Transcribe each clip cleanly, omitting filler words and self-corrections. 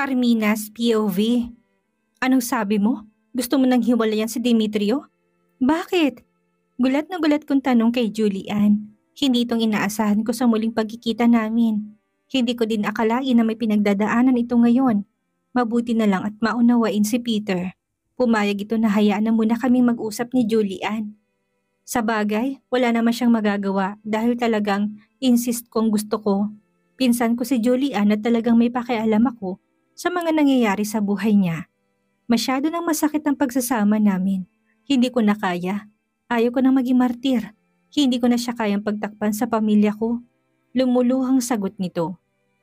Carmina's POV. Anong sabi mo? Gusto mo nang hiwalayan si Demetrio? Bakit? Gulat na gulat kong tanong kay Julian. Hindi itong inaasahan ko sa muling pagkikita namin. Hindi ko din akalain na may pinagdadaanan ito ngayon. Mabuti na lang at maunawain si Peter. Pumayag ito na hayaan na muna kaming mag-usap ni Julian. Sa bagay, wala naman siyang magagawa dahil talagang insist kong gusto ko. Pinsan ko si Julian at talagang may pakialam ako sa mga nangyayari sa buhay niya. Masyado nang masakit ang pagsasama namin. Hindi ko na kaya. Ayaw ko nang maging martir. Hindi ko na siya kayang pagtakpan sa pamilya ko. Lumuluhang sagot nito.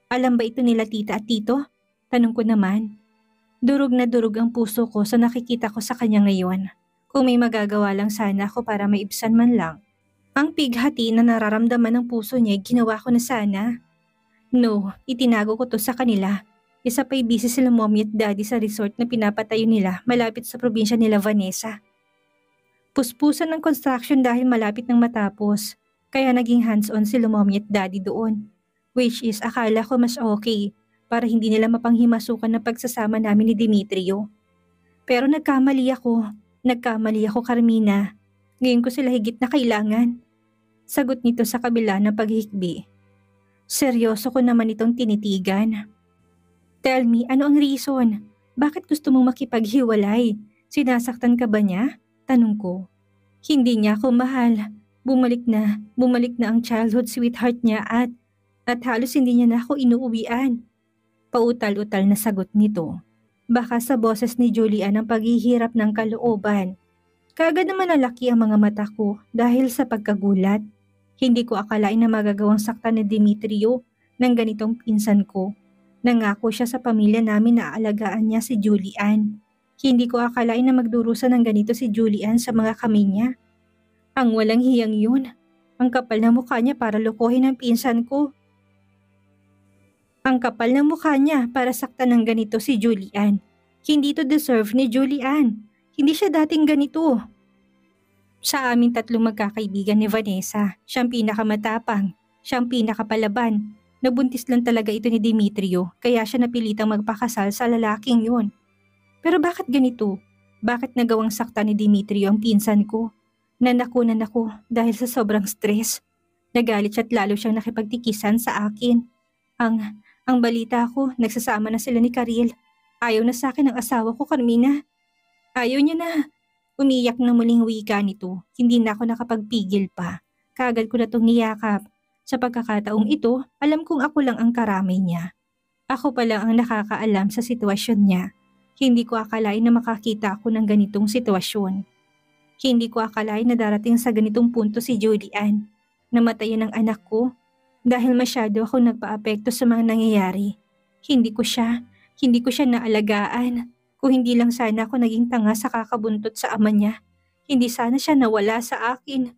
Alam ba ito nila tita at tito? Tanong ko naman. Durog na durog ang puso ko sa nakikita ko sa kanya ngayon. Kung may magagawa lang sana ako para maibsan man lang. Ang pighati na nararamdaman ng puso niya ay ginawa ko na sana. No, itinago ko to sa kanila. Isa pa'y busy sila mommy at daddy sa resort na pinapatayo nila malapit sa probinsya nila Vanessa. Puspusan ng construction dahil malapit nang matapos. Kaya naging hands-on sila mommy at daddy doon. Which is akala ko mas okay para hindi nila mapanghimasukan ng pagsasama namin ni Demetrio. Pero nagkamali ako. Nagkamali ako, Carmina. Ngayon ko sila higit na kailangan. Sagot nito sa kabila ng paghihikbi. Seryoso ko naman itong tinitigan. Tell me, ano ang reason? Bakit gusto mong makipaghiwalay? Sinasaktan ka ba niya? Tanong ko. Hindi niya ako mahal. Bumalik na ang childhood sweetheart niya at halos hindi niya na ako inuuwian. Pautal-utal na sagot nito. Baka sa boses ni Julian ang paghihirap ng kalooban. Kaagad naman nalaki ang mga mata ko dahil sa pagkagulat. Hindi ko akalain na magagawang saktan ni Demetrio ng ganitong pinsan ko. Nangako siya sa pamilya namin na aalagaan niya si Julian. Hindi ko akalain na magdurusa ng ganito si Julian sa mga kamay niya. Ang walang hiyang yun. Ang kapal na mukha niya para lokohin ang pinsan ko. Ang kapal ng mukha niya para saktan ng ganito si Julian. Hindi to deserve ni Julian. Hindi siya dating ganito. Sa aming tatlong magkakaibigan ni Vanessa, siyang pinakamatapang, siyang pinakapalaban. Nabuntis lang talaga ito ni Demetrio kaya siya napilitang magpakasal sa lalaking yun. Pero bakit ganito? Bakit nagawang sakta ni Demetrio ang pinsan ko? Nanakunan ako dahil sa sobrang stress. Nagalit siya at lalo siyang nakipagtikisan sa akin. Ang balita ko, nagsasama na sila ni Karil. Ayaw na sa akin ang asawa ko, Carmina. Ayaw niya na. Umiyak na muling wika nito. Hindi na ako nakapagpigil pa. Kaagad ko na itong niyakap. Sa pagkakataong ito, alam kong ako lang ang karamay niya. Ako pa lang ang nakakaalam sa sitwasyon niya. Hindi ko akalain na makakita ako ng ganitong sitwasyon. Hindi ko akalain na darating sa ganitong punto si Julian. Namatayan ang anak ko dahil masyado ako nagpaapekto sa mga nangyayari. Hindi ko siya naalagaan. Kung hindi lang sana ako naging tanga sa kakabuntot sa ama niya, hindi sana siya nawala sa akin.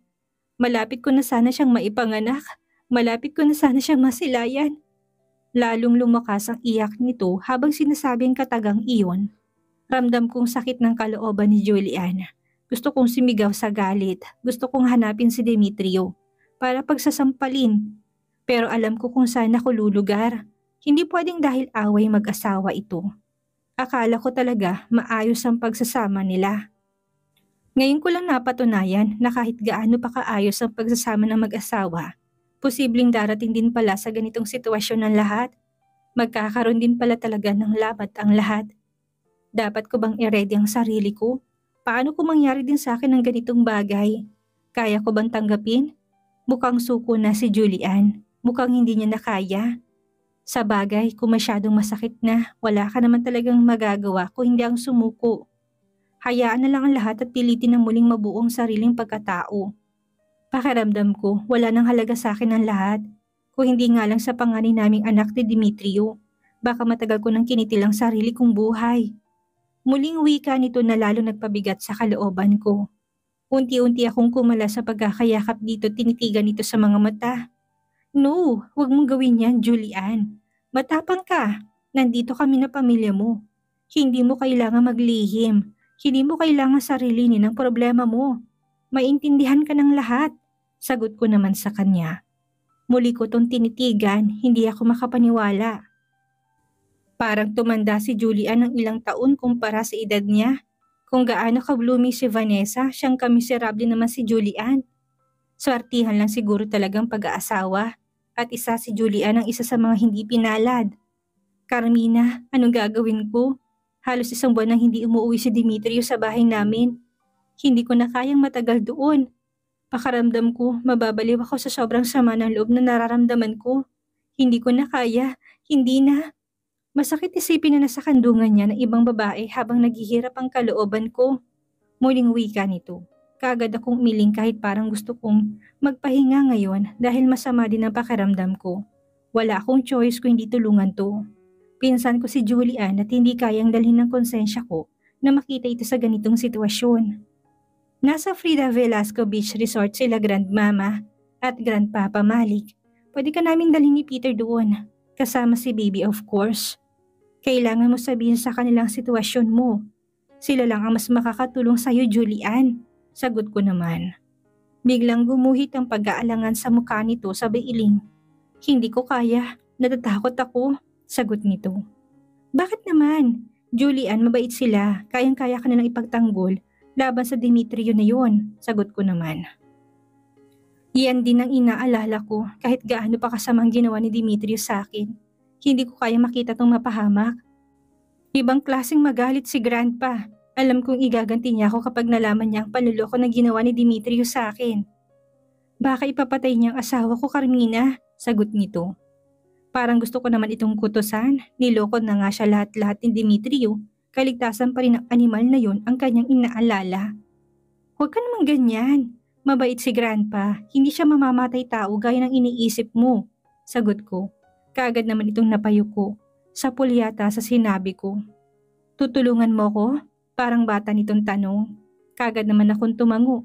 Malapit ko na sana siyang maipanganak. Malapit ko na sana siyang masilayan. Lalong lumakas ang iyak nito habang sinasabing katagang iyon. Ramdam kong sakit ng kalooban ni Julian. Gusto kong sumigaw sa galit. Gusto kong hanapin si Demetrio para pagsasampalin. Pero alam ko kung saan ako lulugar. Hindi pwedeng dahil away mag-asawa ito. Akala ko talaga maayos ang pagsasama nila. Ngayon ko lang napatunayan na kahit gaano pa kaayos ang pagsasama ng mag-asawa, posibleng darating din pala sa ganitong sitwasyon ng lahat. Magkakaroon din pala talaga ng lamat ang lahat. Dapat ko bang i-ready ang sarili ko? Paano kung mangyari din sa akin ng ganitong bagay? Kaya ko bang tanggapin? Mukhang suko na si Julian. Mukhang hindi niya na kaya. Sa bagay, kung masyadong masakit na, wala ka naman talagang magagawa kung hindi ang sumuko. Hayaan na lang ang lahat at pilitin na muling mabuong sariling pagkatao. Pakiramdam ko, wala nang halaga sa akin ang lahat. Kung hindi nga lang sa panganay naming anak ni Demetrio, baka matagal ko nang kinitil ang sarili kong buhay. Muling wika nito na lalo nagpabigat sa kalooban ko. Unti-unti akong kumala sa pagkakayakap dito, tinitigan ito sa mga mata. No, huwag mong gawin yan, Julian. Matapang ka. Nandito kami na pamilya mo. Hindi mo kailangan maglihim. Hindi mo kailangan sarilinin ang problema mo. Maintindihan ka ng lahat. Sagot ko naman sa kanya. Muli ko tong tinitigan, hindi ako makapaniwala. Parang tumanda si Julian ng ilang taon kumpara sa edad niya. Kung gaano ka-blooming si Vanessa, siyang kamiserable naman si Julian. Swertihan lang siguro talagang pag-aasawa. At isa si Julian ang isa sa mga hindi pinalad. Carmina, anong gagawin ko? Halos isang buwan nang hindi umuwi si Demetrio sa bahay namin. Hindi ko na kayang matagal doon. Pakaramdam ko, mababaliw ako sa sobrang sama ng loob na nararamdaman ko. Hindi ko na kaya. Hindi na. Masakit isipin na nasa kandungan niya ng ibang babae habang naghihirap ang kalooban ko. Muling wika nito. Kaagad akong umiling kahit parang gusto kong magpahinga ngayon dahil masama din ang pakiramdam ko. Wala akong choice kung hindi tulungan to. Pinsan ko si Julian at hindi kayang dalhin ng konsensya ko na makita ito sa ganitong sitwasyon. Nasa Frida Velasco Beach Resort sila Grandmama at Grandpapa Malik. Pwede ka namin dalhin ni Peter doon. Kasama si Baby of course. Kailangan mo sabihin sa kanilang sitwasyon mo. Sila lang ang mas makakatulong sa'yo, Julian. Sagot ko naman. Biglang gumuhit ang pag-aalangan sa mukha nito sabay iling. Hindi ko kaya. Natatakot ako. Sagot nito. Bakit naman? Julian, mabait sila. Kayang-kaya ka nilang ipagtanggol laban sa Demetrio na yon. Sagot ko naman. Yan din ang inaalala ko kahit gaano pa kasamang ginawa ni Demetrio sa akin. Hindi ko kaya makita tong mapahamak. Ibang klaseng magalit si Grandpa. Alam kong igaganti niya ako kapag nalaman niya ang panluloko na ginawa ni Demetrio sa akin. Baka ipapatay niya ang asawa ko, Carmina. Sagot nito. Parang gusto ko naman itong kutusan. Niloko na nga siya lahat-lahat ni Demetrio. Kaligtasan pa rin ng animal na yon ang kanyang inaalala. Huwag ka naman ganyan. Mabait si Grandpa. Hindi siya mamamatay tao gaya ng iniisip mo. Sagot ko. Kaagad naman itong napayo ko. Sa pulyata sa sinabi ko. Tutulungan mo ko? Parang bata nitong tanong. Kaagad naman akong tumango.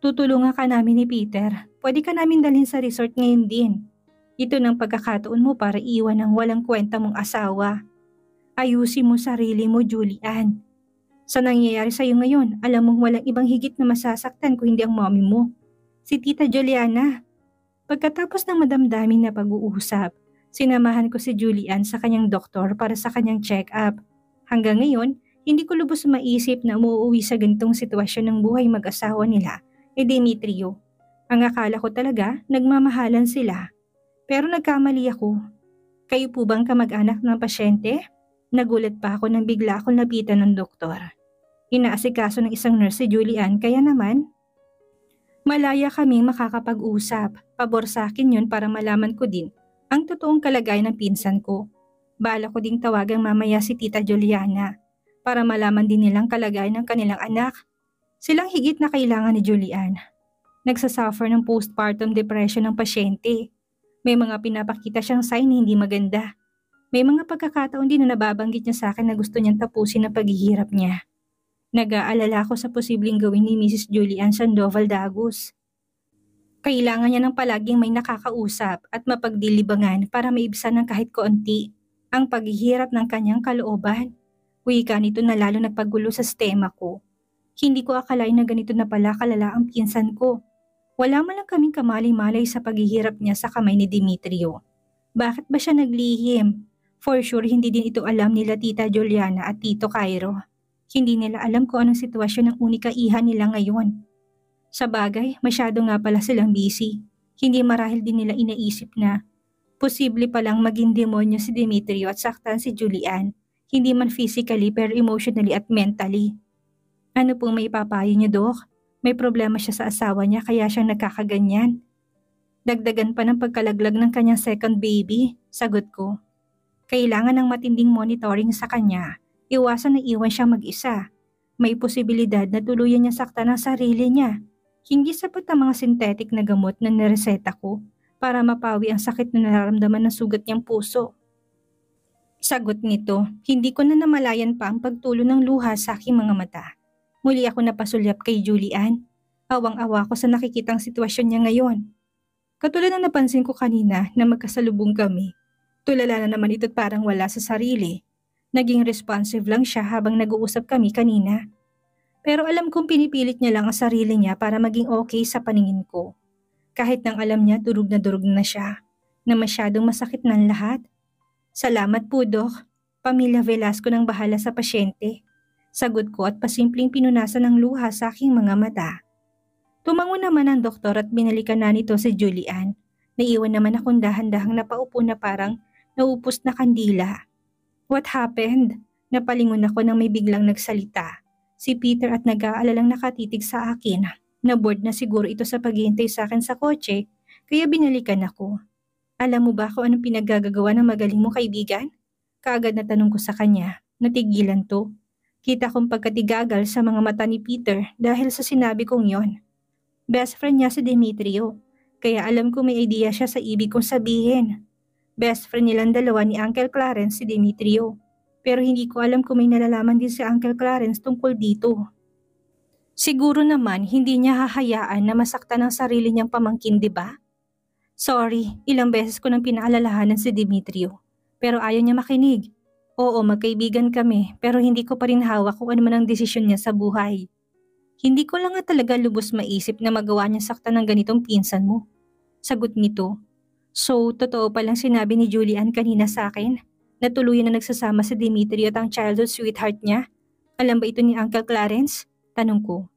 Tutulungan ka namin ni Peter. Pwede ka namin dalhin sa resort ngayon din. Ito ng pagkakataon mo para iwan ang walang kwenta mong asawa. Ayusin mo sarili mo, Julian. Sa nangyayari sa'yo ngayon, alam mong walang ibang higit na masasaktan kung hindi ang mommy mo. Si Tita Juliana. Pagkatapos ng madamdaming na pag-uusap, sinamahan ko si Julian sa kanyang doktor para sa kanyang check-up. Hanggang ngayon, hindi ko lubos maisip na umuwi sa ganitong sitwasyon ng buhay mag-asawa nila, Demetrio. Ang akala ko talaga, nagmamahalan sila. Pero nagkamali ako. Kayo po bang kamag-anak ng pasyente? Nagulat pa ako nang bigla akong lapitan ng doktor. Inaasikaso ng isang nurse si Julian kaya naman, malaya kaming makakapag-usap. Pabor sa akin yun para malaman ko din ang totoong kalagayan ng pinsan ko. Bala ko ding tawagang mamaya si Tita Juliana para malaman din nilang kalagayan ng kanilang anak. Silang higit na kailangan ni Julian. Nagsasuffer ng postpartum depression ng pasyente. May mga pinapakita siyang sign na hindi maganda. May mga pagkakataon din na nababanggit niya sa akin na gusto niyang tapusin ang paghihirap niya. Nag-aalala ako sa posibleng gawin ni Mrs. Julian Sandoval Dagos. Kailangan niya ng palaging may nakakausap at mapagdilibangan para maibsan ng kahit konti ang paghihirap ng kanyang kalooban. Wika nito na lalo nagpagulo sa sistema ko. Hindi ko akalain na ganito na pala kalala ang pinsan ko. Wala man lang kaming kamalay-malay sa paghihirap niya sa kamay ni Demetrio. Bakit ba siya naglihim? For sure hindi din ito alam nila Tita Juliana at Tito Cairo. Hindi nila alam kung anong sitwasyon ng unika iha nila ngayon. Sa bagay, masyado nga pala silang busy. Hindi marahil din nila inaisip na posible palang maging demonyo si Demetrio at saktan si Julian. Hindi man physically pero emotionally at mentally. Ano pong may papayo niyo, Dok? May problema siya sa asawa niya kaya siyang nagkakaganyan. Dagdagan pa ng pagkalaglag ng kanyang second baby, sagot ko. Kailangan ng matinding monitoring sa kanya. Iwasan na iwan siya mag-isa. May posibilidad na tuluyan niya saktan ang sarili niya. Hindi sapat ang mga synthetic na gamot na nireseta ko para mapawi ang sakit na nararamdaman ng sugat niyang puso. Sagot nito, hindi ko na namalayan pa ang pagtulo ng luha sa aking mga mata. Muli ako napasulyap kay Julian. Awang-awa ko sa nakikitang sitwasyon niya ngayon. Katulad na napansin ko kanina na magkasalubong kami. Tulala na naman ito't parang wala sa sarili. Naging responsive lang siya habang nag-uusap kami kanina. Pero alam kong pinipilit niya lang ang sarili niya para maging okay sa paningin ko. Kahit nang alam niya durog na siya, na masyadong masakit ng lahat. Salamat po, Dok. Pamilya Velasco nang bahala sa pasyente. Sagot ko at pasimpleng pinunasan ng luha sa aking mga mata. Tumango naman ang doktor at binalikan na nito si Julian. Naiwan naman akong dahan-dahang napaupo na parang naupos na kandila. What happened? Napalingon ako nang may biglang nagsalita. Si Peter at nag-aalalang nakatitig sa akin. Na-bored na siguro ito sa paghihintay sa akin sa kotse, kaya binalikan ako. Alam mo ba kung anong pinaggagawa ng magaling mo kaibigan? Kaagad na tanong ko sa kanya. Natigilan to. Kita kong pagkatigagal sa mga mata ni Peter dahil sa sinabi kong yon. Best friend niya si Demetrio, kaya alam ko may idea siya sa ibig kong sabihin. Best friend nilang dalawa ni Uncle Clarence si Demetrio. Pero hindi ko alam kung may nalalaman din si Uncle Clarence tungkol dito. Siguro naman hindi niya hahayaan na masaktan ang sarili niyang pamangkin, di ba? Sorry, ilang beses ko nang pinaalalahanan si Demetrio. Pero ayaw niya makinig. Oo, magkaibigan kami, pero hindi ko pa rin hawak kung ano man ang desisyon niya sa buhay. Hindi ko lang nga talaga lubos maisip na magawa niya saktan ng ganitong pinsan mo. Sagot nito. So, totoo palang sinabi ni Julian kanina sa akin na tuluyan na nagsasama si Demetrio at ang childhood sweetheart niya? Alam ba ito ni Uncle Clarence? Tanong ko.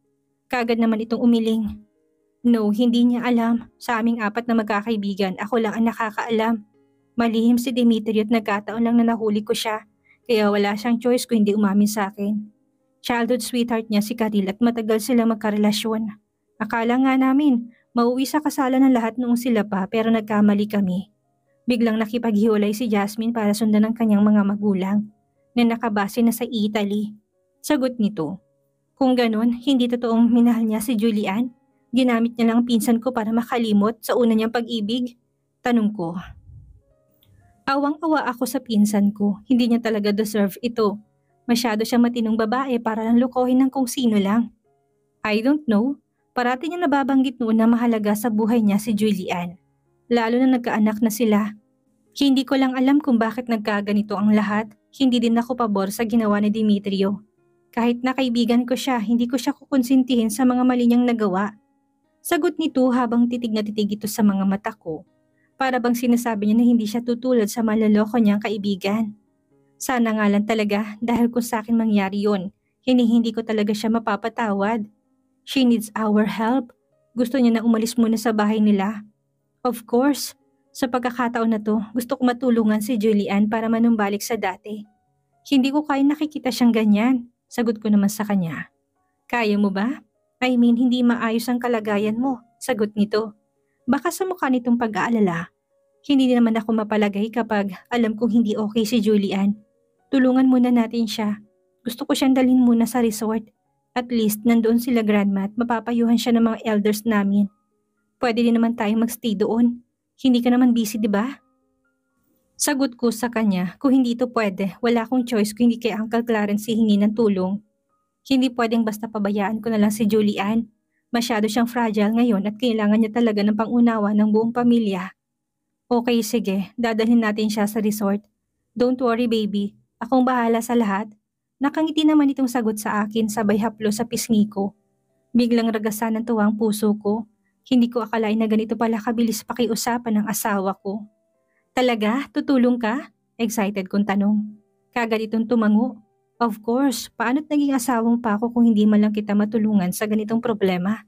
Kaagad naman itong umiling. No, hindi niya alam. Sa aming apat na magkakaibigan, ako lang ang nakakaalam. Malihim si Demetrio at nagkataon lang na nahuli ko siya, kaya wala siyang choice kung hindi umamin sa akin. Childhood sweetheart niya si Karil at matagal sila magkarelasyon. Akala nga namin, mauwi sa kasalan ng lahat noong sila pa pero nagkamali kami. Biglang nakipaghiwalay si Jasmine para sundan ng kanyang mga magulang na nakabase na sa Italy. Sagot nito. Kung ganun, hindi totoong minahal niya si Julian? Ginamit niya lang ang pinsan ko para makalimot sa una niyang pag-ibig? Tanong ko. Awang-awa ako sa pinsan ko. Hindi niya talaga deserve ito. Masyado siyang matinong babae para lang lokohin ng kung sino lang. I don't know. Parati niya nababanggit noon na mahalaga sa buhay niya si Julian. Lalo na nagkaanak na sila. Hindi ko lang alam kung bakit nagkaganito ang lahat. Hindi din ako pabor sa ginawa ni Demetrio. Kahit na kaibigan ko siya, hindi ko siya kukonsintihin sa mga mali niyang nagawa. Sagot nito habang titig na titig ito sa mga mata ko. Para bang sinasabi niya na hindi siya tutulad sa malaloko niyang kaibigan. Sana nga lang talaga dahil kung sa akin mangyari yun, hindi ko talaga siya mapapatawad. She needs our help. Gusto niya na umalis muna sa bahay nila. Of course, sa pagkakataon na to, gusto ko matulungan si Julian para manumbalik sa dati. Hindi ko kaya nakikita siyang ganyan. Sagot ko naman sa kanya. Kaya mo ba? I mean, hindi maayos ang kalagayan mo. Sagot nito. Baka sa mukha nitong pag-aalala. Hindi naman ako mapalagay kapag alam kong hindi okay si Julian. Tulungan muna natin siya. Gusto ko siyang dalhin muna sa resort. At least nandoon sila grandma at mapapayuhan siya ng mga elders namin. Pwede din naman tayong magstay doon. Hindi ka naman busy, di ba? Sagot ko sa kanya, kung hindi ito pwede, wala akong choice kung hindi kay Uncle Clarence hihingi ng tulong. Hindi pwedeng basta pabayaan ko na lang si Julian. Masyado siyang fragile ngayon at kailangan niya talaga ng pangunawa ng buong pamilya. Okay, sige, dadalhin natin siya sa resort. Don't worry baby, akong bahala sa lahat. Nakangiti naman itong sagot sa akin sabay haplo sa pisngi ko. Biglang ragasan ng tuwang puso ko. Hindi ko akalain na ganito pala kabilis pakiusapan ng asawa ko. Talaga? Tutulong ka? Excited kong tanong. Kagad itong tumango. Of course, paano't naging asawang pa ako kung hindi man lang kita matulungan sa ganitong problema?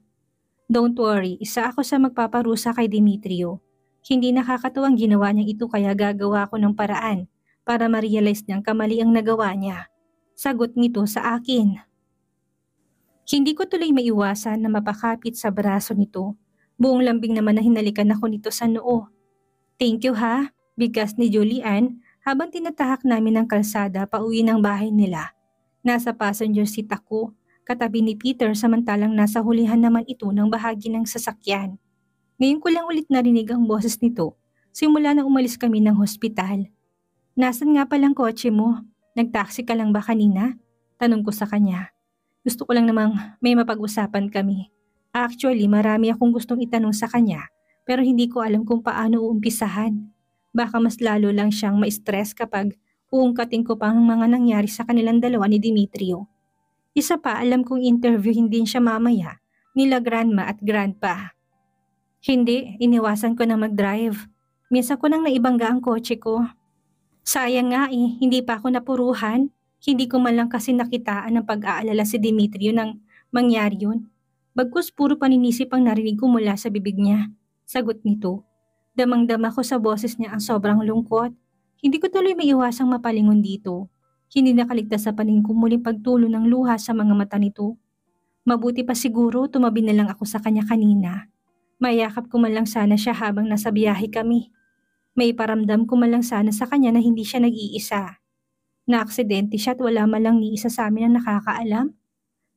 Don't worry, isa ako sa magpaparusa kay Demetrio. Hindi nakakatuwang ginawa niyang ito kaya gagawa ko ng paraan para ma-realize niyang kamali ang nagawa niya. Sagot nito sa akin. Hindi ko tuloy maiwasan na mapakapit sa braso nito. Buong lambing naman na hinalikan ako nito sa noo. Thank you ha, bigkas ni Julian habang tinatahak namin ang kalsada pauwi ng bahay nila. Nasa passenger seat ako, katabi ni Peter samantalang nasa hulihan naman ito ng bahagi ng sasakyan. Ngayon ko lang ulit narinig ang boses nito simula nang umalis kami ng hospital. Nasaan nga palang kotse mo? Nagtaksi ka lang ba kanina? Tanong ko sa kanya. Gusto ko lang namang may mapag-usapan kami. Actually, marami akong gustong itanong sa kanya pero hindi ko alam kung paano uumpisahan. Baka mas lalo lang siyang ma-stress kapag uungkatin ko pa ang mga nangyari sa kanilang dalawa ni Demetrio. Isa pa, alam kong interviewin din siya mamaya nila grandma at grandpa. Hindi, iniwasan ko na mag-drive. Minsan ko nang naibangga ang kotse ko. Sayang nga hindi pa ako napuruhan. Hindi ko man lang kasi nakitaan ng pag-aalala si Demetrio nang mangyari yun. Bagkus puro paninisip ang narinig ko mula sa bibig niya. Sagot nito. Damang-dama ko sa boses niya ang sobrang lungkot. Hindi ko tuloy maiwasang mapalingon dito. Hindi nakaligtas sa paningin ko muling pagtulo ng luha sa mga mata nito. Mabuti pa siguro tumabi na lang ako sa kanya kanina. Mayakap ko man lang sana siya habang nasa biyahe kami. May paramdam ko man lang sana sa kanya na hindi siya nag-iisa. Na-aksidente siya at wala man lang ni isa sa amin ang nakakaalam.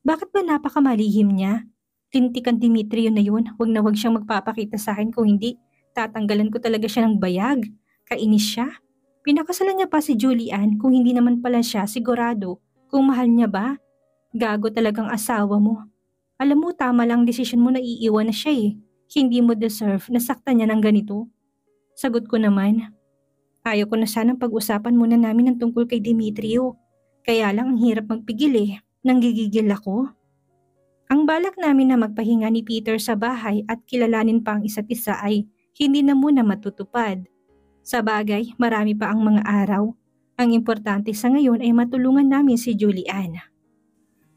Bakit ba napakamalihim niya? Tintikan Dimitrio na yun, wag na wag siyang magpapakita sa akin kung hindi. Tatanggalan ko talaga siya ng bayag. Kainis siya. Pinakasalan niya pa si Julian kung hindi naman pala siya sigurado kung mahal niya ba. Gago talagang asawa mo. Alam mo tama lang desisyon mo na iiwan na siya Hindi mo deserve na saktan niya ng ganito. Sagot ko naman. Ayaw ko na sanang pag-usapan muna namin ng tungkol kay Demetrio. Kaya lang ang hirap magpigil Nanggigigil ako. Ang balak namin na magpahinga ni Peter sa bahay at kilalanin pa ang isa't isa ay hindi na muna matutupad. Sa bagay, marami pa ang mga araw. Ang importante sa ngayon ay matulungan namin si Julian.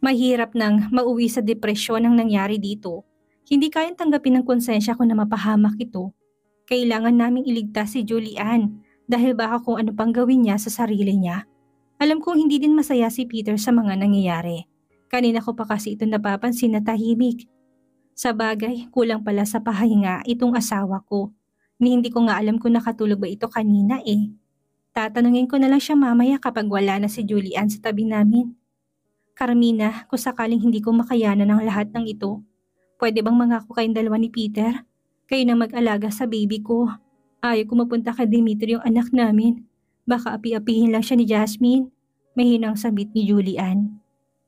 Mahirap nang mauwi sa depresyon ang nangyari dito. Hindi kayang tanggapin ng konsensya ko na mapahamak ito. Kailangan naming iligtas si Julian dahil baka kung ano pang gawin niya sa sarili niya. Alam kong hindi din masaya si Peter sa mga nangyayari. Kanina ko pa kasi ito napapansin na tahimik. Sa bagay, kulang pala sa pahinga itong asawa ko. Ni hindi ko nga alam kung nakatulog ba ito kanina Tatanungin ko na lang siya mamaya kapag wala na si Julian sa tabi namin. Carmina, kung sakaling hindi ko makayanan ang lahat ng ito, pwede bang mangako kayong dalawa ni Peter? Kayo na mag-alaga sa baby ko. Ayaw ko mapunta kay Dimitri yung anak namin. Baka api-apihin lang siya ni Jasmine. Mahinang sabit ni Julian.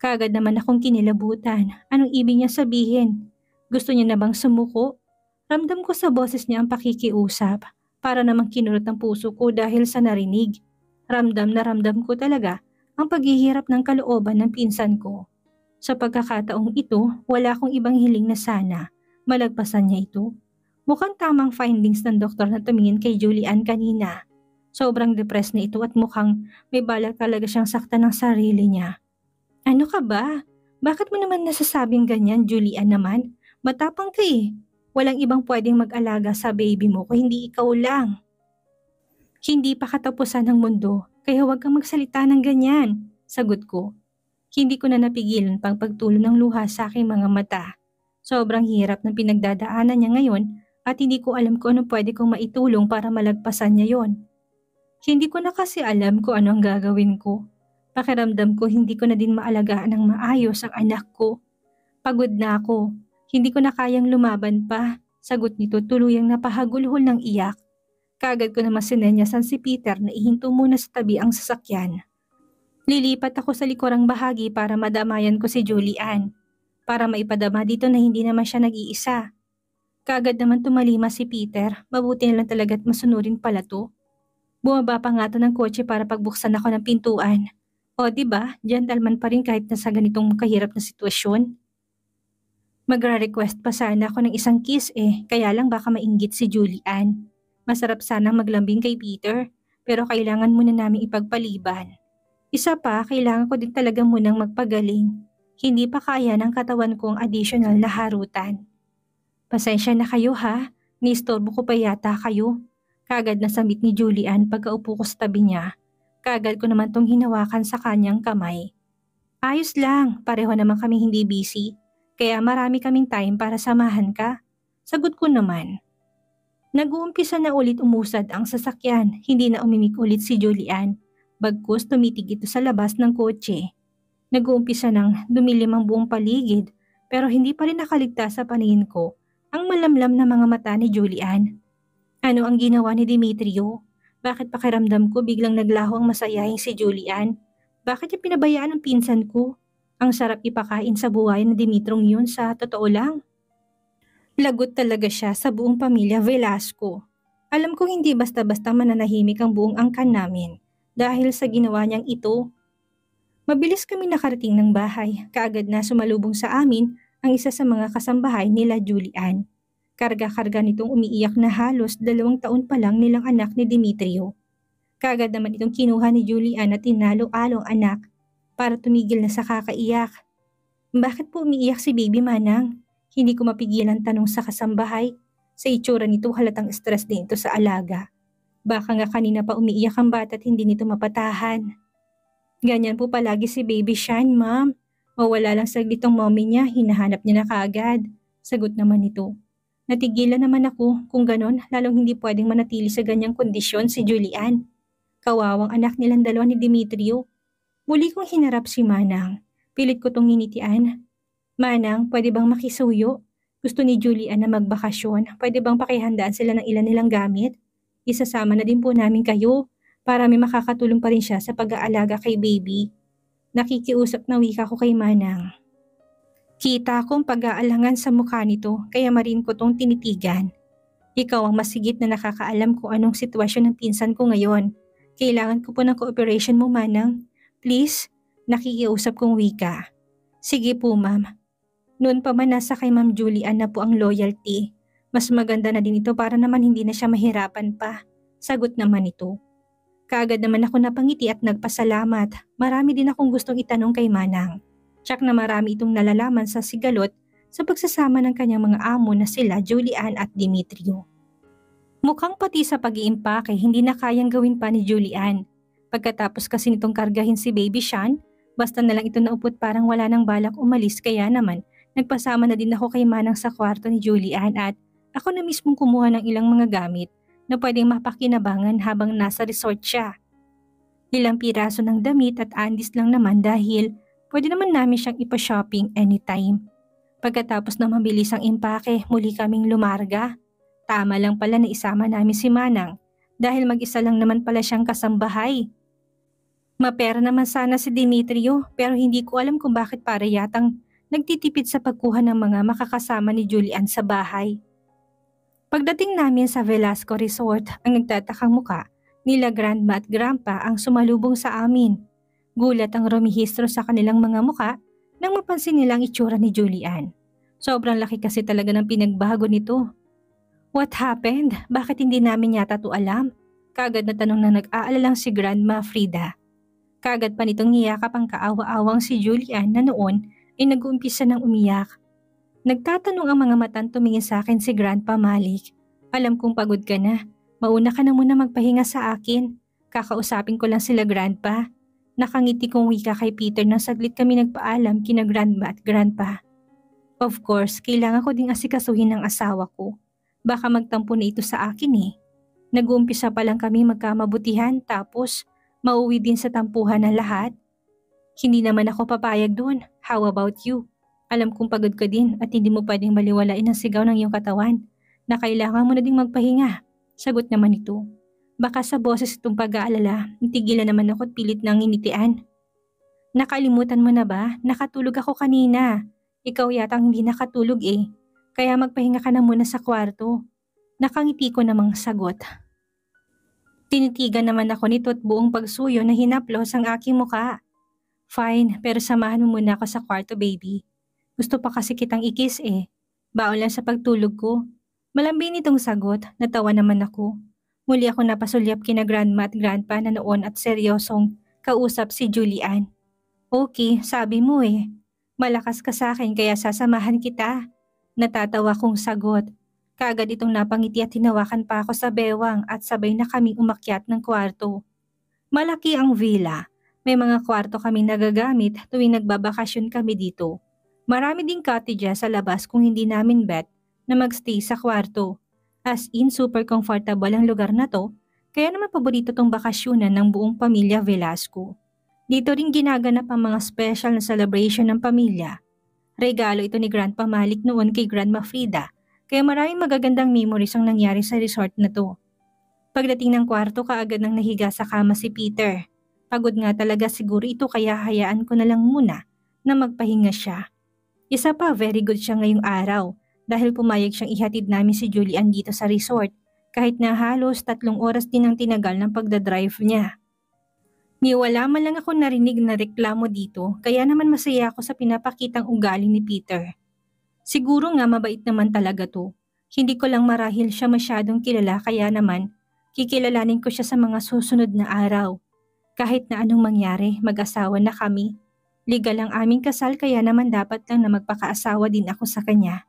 Kaagad naman akong kinilabutan. Anong ibig niya sabihin? Gusto niya na bang sumuko? Ramdam ko sa boses niya ang pakikiusap. Para namang kinurot ang puso ko dahil sa narinig. Ramdam na ramdam ko talaga ang paghihirap ng kalooban ng pinsan ko. Sa pagkakataong ito, wala akong ibang hiling na sana malagpasan niya ito. Mukhang tamang findings ng doktor na tumingin kay Julian kanina. Sobrang depressed na ito at mukhang may balak talaga siyang saktan ng sarili niya. Ano ka ba? Bakit mo naman nasasabing ganyan, Julian naman? Matapang ka Walang ibang pwedeng mag-alaga sa baby mo kung hindi ikaw lang. Hindi pa katapusan ng mundo, kaya huwag kang magsalita ng ganyan, sagot ko. Hindi ko na napigilan pang pagtulo ng luha sa aking mga mata. Sobrang hirap ng pinagdadaanan niya ngayon at hindi ko alam kung ano pwede kong maitulong para malagpasan niya yon. Hindi ko na kasi alam kung ano ang gagawin ko. Pakiramdam ko hindi ko na din maalagaan ng maayos ang anak ko. Pagod na ako. Hindi ko na kayang lumaban pa. Sagot nito tuluyang napahagulhol ng iyak. Kaagad ko naman sinenyasan si Peter na ihinto muna sa tabi ang sasakyan. Lilipat ako sa likurang bahagi para madamayan ko si Julian. Para maipadama dito na hindi naman siya nag-iisa. Kaagad naman tumalima si Peter, mabuti na lang talaga't masunurin pala to. Bumaba pa nga to ng kotse para pagbuksan ako ng pintuan. O diba, gentleman pa rin kahit nasa ganitong kahirap na sitwasyon. Magra-request pa sana ako ng isang kiss kaya lang baka mainggit si Julian. Masarap sanang maglambing kay Peter, pero kailangan muna namin ipagpaliban. Isa pa, kailangan ko din talaga munang magpagaling. Hindi pa kaya ng katawan ko ang additional na harutan. Pasensya na kayo Nistorbo ko pa yata kayo. Kagad na samit ni Julian pagkaupo ko sa tabi niya. Kagad ko naman tong hinawakan sa kanyang kamay. Ayos lang, pareho naman kami hindi busy. Kaya marami kaming time para samahan ka. Sagot ko naman. Nag-uumpisa na ulit umusad ang sasakyan, hindi na umimik ulit si Julian. Bagkus tumitig ito sa labas ng kotse. Nag-uumpisa nang dumilim ang buong paligid pero hindi pa rin nakaligtas sa paningin ko ang malamlam na mga mata ni Julian. Ano ang ginawa ni Demetrio? Bakit pakiramdam ko biglang naglaho ang masayahing si Julian? Bakit niya pinabayaan ang pinsan ko? Ang sarap ipakain sa buhay na Dimitrong yun sa totoo lang. Lagot talaga siya sa buong pamilya Velasco. Alam kong hindi basta-basta mananahimik ang buong angkan namin dahil sa ginawa niyang ito. Mabilis kami nakarating ng bahay, kaagad na sumalubong sa amin ang isa sa mga kasambahay nila Julian. Karga-karga nitong umiiyak na halos 2 taon pa lang nilang anak ni Demetrio. Kaagad naman itong kinuha ni Julian at tinalo-along anak para tumigil na sa kakaiyak. Bakit po umiiyak si baby Manang? Hindi ko mapigilan tanong sa kasambahay. Sa itsura nito halatang stress din ito sa alaga. Baka nga kanina pa umiiyak ang bata at hindi nito mapatahan. Ganyan po palagi si baby Shine, ma'am. Mawala lang saglit ang mommy niya, hinahanap niya na kaagad. Sagot naman nito. Natigilan naman ako, kung ganon, lalong hindi pwedeng manatili sa ganyang kondisyon si Julian. Kawawang anak nilang dalawa ni Demetrio. Muli kong hinarap si Manang. Pilit ko tong nginitian. Manang, pwede bang makisuyo? Gusto ni Julian na magbakasyon. Pwede bang pakihandaan sila ng ilan nilang gamit? Isasama na din po namin kayo para may makakatulong pa rin siya sa pag-aalaga kay baby. Nakikiusap na wika ko kay Manang. Kita kong pag-aalangan sa mukha nito kaya marin ko tong tinitigan. Ikaw ang masigit na nakakaalam kung anong sitwasyon ng pinsan ko ngayon. Kailangan ko po ng cooperation mo, Manang. Please, nakikiusap kong wika. Sige po, ma'am. Noon pa man nasa kay Ma'am Julian na po ang loyalty. Mas maganda na din ito para naman hindi na siya mahirapan pa. Sagot naman ito. Kaagad naman ako napangiti at nagpasalamat. Marami din akong gustong itanong kay Manang. Tsak na marami itong nalalaman sa sigalot sa pagsasama ng kanyang mga amo na sila Julian at Demetrio. Mukhang pati sa pag-iimpake hindi na kayang gawin pa ni Julian. Pagkatapos kasi nitong kargahin si Baby Sean, basta na lang ito naupot parang wala nang balak umalis kaya naman nagpasama na din ako kay Manang sa kwarto ni Julian at ako na mismong kumuha ng ilang mga gamit na pwedeng mapakinabangan habang nasa resort siya. Ilang piraso ng damit at andis lang naman dahil pwede naman namin siyang ipa-shopping anytime. Pagkatapos na mabilis ang impake, muli kaming lumarga. Tama lang pala na isama namin si Manang dahil mag-isa lang naman pala siyang kasambahay. Mapera naman sana si Demetrio pero hindi ko alam kung bakit para yatang nagtitipid sa pagkuha ng mga makakasama ni Julian sa bahay. Pagdating namin sa Velasco Resort, ang nagtatakang muka nila Grandma at Grandpa ang sumalubong sa amin. Gulat ang rumihistro sa kanilang mga muka nang mapansin nilang itsura ni Julian. Sobrang laki kasi talaga ng pinagbago nito. What happened? Bakit hindi namin yata to alam? Kagad na tanong na nag-aalalang si Grandma Frida. Kagad pa nitong niyakap ang kaawa-awang si Julian na noon ay nag-uumpisa ng umiyak. Nagtatanong ang mga matan tumingin sa akin si Grandpa Malik. Alam kong pagod ka na. Mauna ka na muna magpahinga sa akin. Kakausapin ko lang sila Grandpa. Nakangiti kong wika kay Peter nang saglit kami nagpaalam kina Grandma at Grandpa. Of course, kailangan ko ding asikasuhin ng asawa ko. Baka magtampo na ito sa akin eh. Nag-uumpisa pa lang kami magkamabutihan tapos mauwi din sa tampuhan ng lahat. Hindi naman ako papayag doon. How about you? Alam kong pagod ka din at hindi mo pwedeng baliwalain ang sigaw ng iyong katawan na kailangan mo na ding magpahinga. Sagot naman ito. Baka sa boses itong pag-aalala, natigilan naman ako at pilit nang initian. Nakalimutan mo na ba? Nakatulog ako kanina. Ikaw yatang hindi nakatulog eh. Kaya magpahinga ka na muna sa kwarto. Nakangiti ko namang sagot. Tinitigan naman ako nito at buong pagsuyo na hinaplos ang aking muka. Fine, pero samahan mo muna ako sa kwarto baby. Gusto pa kasi kitang ikis eh. Baon lang sa pagtulog ko. Malambing nitong sagot, natawa naman ako. Muli ako napasulyap kina Grandma at Grandpa na noon at seryosong kausap si Julian. Okay, sabi mo eh. Malakas ka sa akin kaya sasamahan kita. Natatawa kong sagot. Kaagad itong napangiti at hinawakan pa ako sa bewang at sabay na kaming umakyat ng kwarto. Malaki ang villa. May mga kwarto kaming nagagamit tuwing nagbabakasyon kami dito. Marami ding cottages sa labas kung hindi namin bet na magstay sa kwarto. As in super comfortable ang lugar na to, kaya naman paborito tong bakasyonan ng buong pamilya Velasco. Dito rin ginaganap ang mga special na celebration ng pamilya. Regalo ito ni Grandpa Malik noon kay Grandma Frida, kaya maraming magagandang memories ang nangyari sa resort na to. Pagdating ng kwarto kaagad nang nahiga sa kama si Peter. Pagod nga talaga siguro ito kaya hayaan ko na lang muna na magpahinga siya. Isa pa very good siya ngayong araw dahil pumayag siyang ihatid namin si Julian dito sa resort kahit na halos 3 oras din ang tinagal ng pagdadrive niya. Niwala man lang ako narinig na reklamo dito kaya naman masaya ako sa pinapakitang ugali ni Peter. Siguro nga mabait naman talaga to. Hindi ko lang marahil siya masyadong kilala kaya naman Kikilalanin ko siya sa mga susunod na araw. Kahit na anong mangyari, mag-asawa na kami. Legal ang aming kasal kaya naman dapat lang na magpakaasawa din ako sa kanya.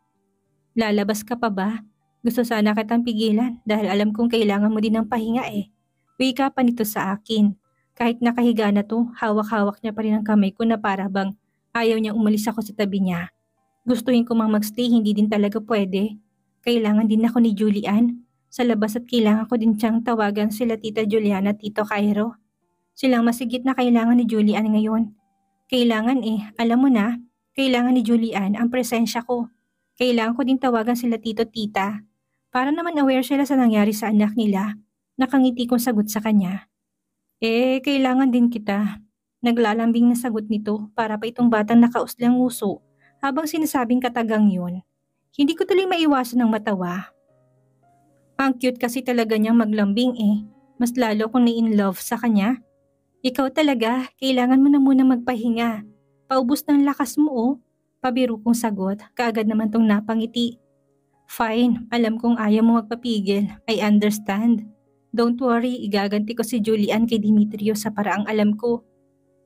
Lalabas ka pa ba? Gusto sana kitang pigilan dahil alam kong kailangan mo din ng pahinga eh. Wika pa nito sa akin. Kahit nakahiga na to, hawak-hawak niya pa rin ang kamay ko na para bang ayaw niya umalis ako sa tabi niya. Gustuhin ko mang magstay, hindi din talaga pwede. Kailangan din ako ni Julian sa labas at kailangan ko din siyang tawagan sila Tita Juliana at Tito Cairo. Silang masigit na kailangan ni Julian ngayon. Kailangan alam mo na, kailangan ni Julian ang presensya ko. Kailangan ko din tawagan sila Tito Tita para naman aware sila sa nangyari sa anak nila. Nakangiti kong sagot sa kanya. Kailangan din kita. Naglalambing na sagot nito para pa itong batang nakauslang nguso habang sinasabing katagang yun. Hindi ko tuloy maiwasan ng matawa. Ang cute kasi talaga niyang maglambing Mas lalo kong na-in love sa kanya. Ikaw talaga, kailangan mo na muna magpahinga. Paubos ng lakas mo Pabiro kong sagot, kaagad naman tong napangiti. Fine, alam kong ayaw mo magpapigil. I understand. Don't worry, igaganti ko si Julian kay Demetrio sa paraang alam ko.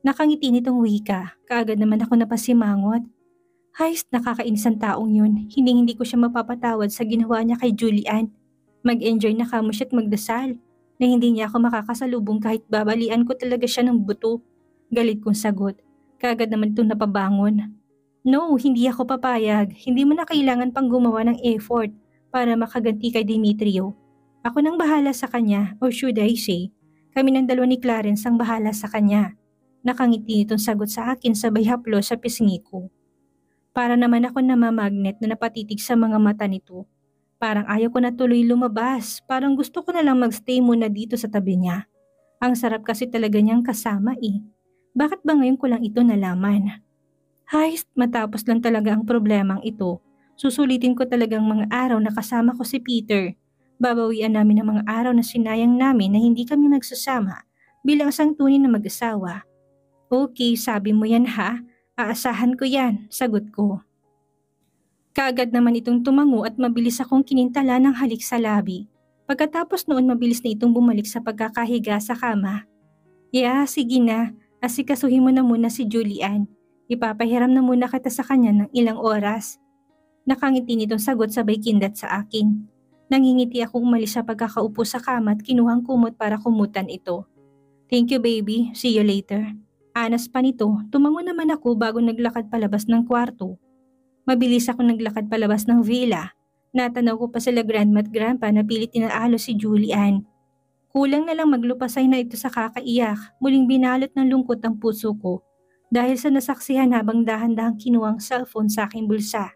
Nakangiti nitong wika, kaagad naman ako napasimangot. Hayos, nakakainis ang taong yun. Hindi ko siya mapapatawad sa ginawa niya kay Julian. Mag-enjoy na kamo siya at magdasal na hindi niya ako makakasalubong kahit babalian ko talaga siya ng buto. Galit kong sagot, kaagad naman itong napabangon. No, hindi ako papayag. Hindi mo na kailangan pang gumawa ng effort para makaganti kay Demetrio. Ako nang bahala sa kanya, or should I say, kami ng dalawa ni Clarence ang bahala sa kanya. Nakangiti nitong sagot sa akin sabay haplo sa pisngi ko. Para naman ako namamagnet na napatitig sa mga mata nito. Parang ayaw ko na tuloy lumabas. Parang gusto ko na lang magstay muna dito sa tabi niya. Ang sarap kasi talaga niyang kasama Bakit ba ngayon ko lang ito nalaman? Hayst, matapos lang talaga ang problemang ito. Susulitin ko talagang mga araw na kasama ko si Peter. Babawian namin ang mga araw na sinayang namin na hindi kami magsasama bilang isang tunay na mag-asawa. Okay, sabi mo yan ha. Aasahan ko yan, sagot ko. Kaagad naman itong tumango at mabilis akong kinintala ng halik sa labi. Pagkatapos noon mabilis na itong bumalik sa pagkakahiga sa kama. Yeah, sige na. Asikasuhin mo na muna si Julian. Ipapahiram na muna kita sa kanya ng ilang oras. Nakangiti nitong sagot sabay kindat sa akin. Nangingiti akong umalis sa pagkakaupo sa kama at kinuhang kumot para kumutan ito. Thank you baby, see you later. Anas pa nito, tumango naman ako bago naglakad palabas ng kwarto. Mabilis ako naglakad palabas ng villa. Natanaw ko pa sila grandma at grandpa na pilit tinaalo si Julian. Kulang na lang maglupasay na ito sa kakaiyak, muling binalot ng lungkot ang puso ko. Dahil sa nasaksihan habang dahan-dahang kinuwang cellphone sa aking bulsa.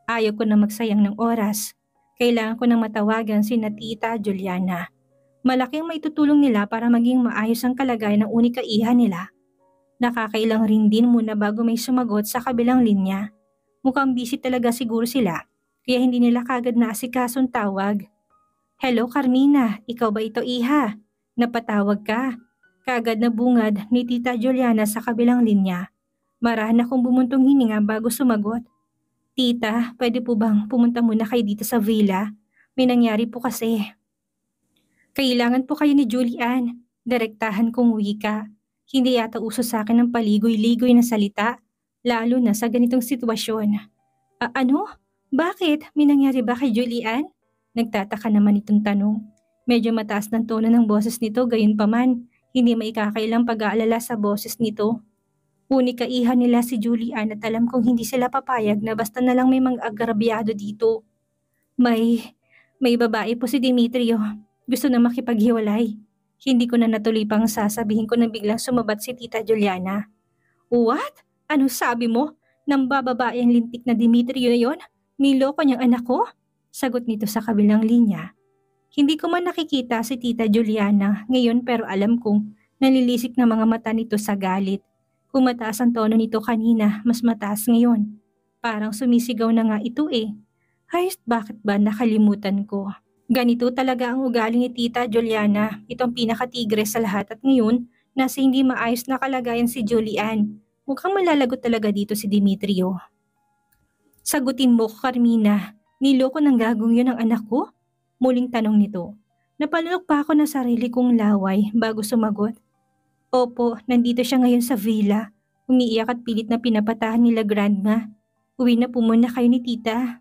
Ayaw ko na magsayang ng oras. Kailangan ko nang matawagan si Tita Juliana. Malaking maitutulong nila para maging maayos ang kalagayan ng unika iha nila. Nakakailang rin din muna bago may sumagot sa kabilang linya. Mukhang busy talaga siguro sila, kaya hindi nila kagad naasikasong tawag. Hello Carmina, ikaw ba ito iha? Napatawag ka? Kaagad na bungad ni Tita Juliana sa kabilang linya. Marahan akong bumuntong hininga bago sumagot. Tita, pwede po bang pumunta muna kayo dito sa villa? May nangyari po kasi. Kailangan po kayo ni Julian. Direktahan kong wika. Hindi yata uso sa akin ng paligoy-ligoy na salita, lalo na sa ganitong sitwasyon. Ano? Bakit? May nangyari ba kay Julian? Nagtataka naman itong tanong. Medyo mataas ng tono ng boses nito gayon pa man. Hindi maikakailang pag-aalala sa boses nito. Unika iha nila si Julian at alam kong hindi sila papayag na basta na lang may mga agrabyado dito. May babae po si Demetrio. Gusto na makipaghiwalay. Hindi ko na natuloy pang sasabihin ko na biglang sumabat si Tita Juliana. What? Ano sabi mo? Nang bababae ang lintik na Demetrio na yon? Niloko niyang anak ko? Sagot nito sa kabilang linya. Hindi ko man nakikita si Tita Juliana ngayon pero alam kong nalilisik na mga mata nito sa galit. Kung mataas ang tono nito kanina, mas mataas ngayon. Parang sumisigaw na nga ito Hayos, bakit ba nakalimutan ko? Ganito talaga ang ugali ni Tita Juliana. Itong pinakatigre sa lahat at ngayon, nasa hindi maayos na kalagayan si Julian. Mukhang malalagot talaga dito si Demetrio. Sagutin mo ko Carmina, niloko ng gagong yun ang anak ko? Muling tanong nito. Napalunok pa ako ng sarili kong laway bago sumagot. Opo, nandito siya ngayon sa villa. Umiiyak at pilit na pinapatahan nila grandma. Uwi na po muna kayo ni tita.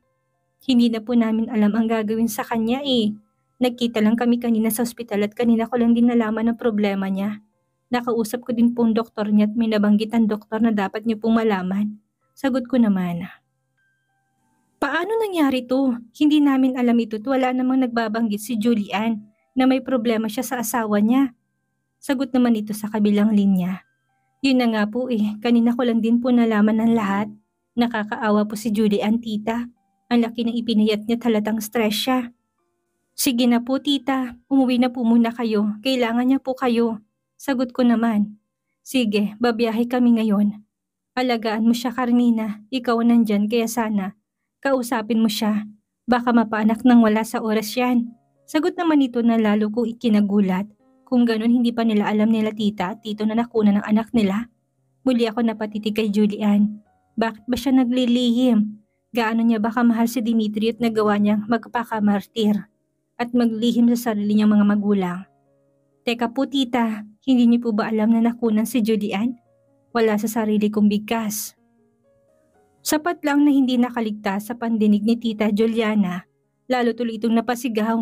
Hindi na po namin alam ang gagawin sa kanya eh. Nagkita lang kami kanina sa ospital at kanina ko lang din nalaman ang problema niya. Nakausap ko din pong doktor niya at may nabanggit ang doktor na dapat niyo pong malaman. Sagot ko naman. Paano nangyari to? Hindi namin alam ito at wala namang nagbabanggit si Julian na may problema siya sa asawa niya. Sagot naman ito sa kabilang linya. Yun na nga po eh, kanina ko lang din po nalaman ng lahat. Nakakaawa po si Julian, tita. Ang laki ng ipinayat niya, halatang stress siya. Sige na po tita, umuwi na po muna kayo. Kailangan niya po kayo. Sagot ko naman. Sige, babiyahe kami ngayon. Alagaan mo siya, Carmina. Ikaw nandyan kaya sana. Kausapin mo siya. Baka mapaanak nang wala sa oras yan. Sagot naman ito na lalo kong ikinagulat. Kung ganun hindi pa nila alam nila tita at tito na nakuna ng anak nila. Muli ako napatitig kay Julian. Bakit ba siya naglilihim? Gaano niya ba kamahal si Dimitri at nagawa niyang magpakamartir at maglihim sa sarili niyang mga magulang? Teka po tita, hindi niyo po ba alam na nakunan si Julian? Wala sa sarili kong bigkas. Sapat lang na hindi nakaligtas sa pandinig ni Tita Juliana, lalo tuloy itong napasigaw.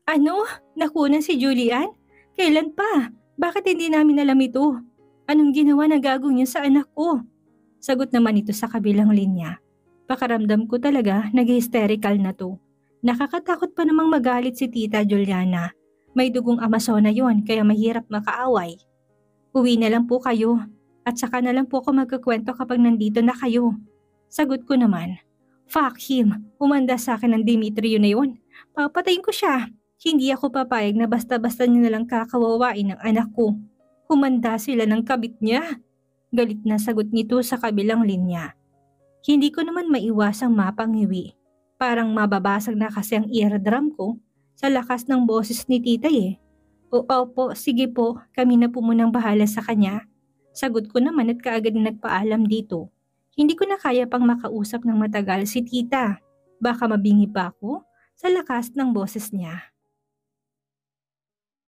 Ano? Nakunan si Julian? Kailan pa? Bakit hindi namin alam ito? Anong ginawa na gagawin niya sa anak ko? Sagot naman ito sa kabilang linya. Pakaramdam ko talaga nag-hysterical na to. Nakakatakot pa namang magalit si Tita Juliana. May dugong Amazona yon kaya mahirap makaaway. Uwi na lang po kayo at saka na lang po ako magkakwento kapag nandito na kayo. Sagot ko naman. Fuck him, humanda sa akin ng Dimitri na yun. Papatayin ko siya. Hindi ako papayag na basta-basta niya nalang kakawawain ng anak ko. Humanda sila ng kabit niya. Galit na sagot nito sa kabilang linya. Hindi ko naman maiwasang mapangiwi. Parang mababasag na kasi ang eardrum ko sa lakas ng boses ni tita eh. Opo, sige po, kami na po munang bahala sa kanya. Sagot ko naman at kaagad na nagpaalam dito. Hindi ko na kaya pang makausap ng matagal si tita. Baka mabingi pa ako sa lakas ng boses niya.